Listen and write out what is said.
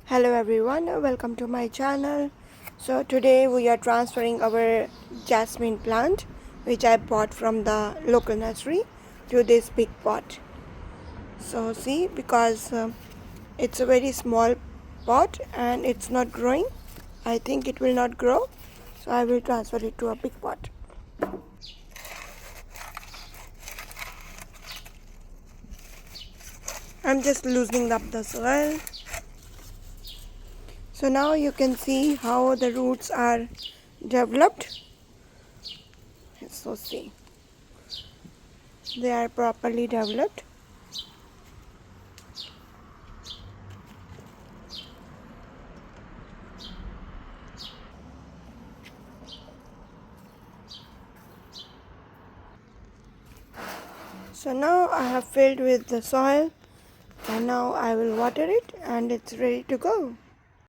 Hello everyone, welcome to my channel. So today we are transferring our jasmine plant which I bought from the local nursery to this big pot. So see, because it's a very small pot and it's not growing, I think it will not grow, so I will transfer it to a big pot. I'm just loosening up the soil. So now you can see how the roots are developed. So see, they are properly developed. So now I have filled with the soil and now I will water it and it's ready to go.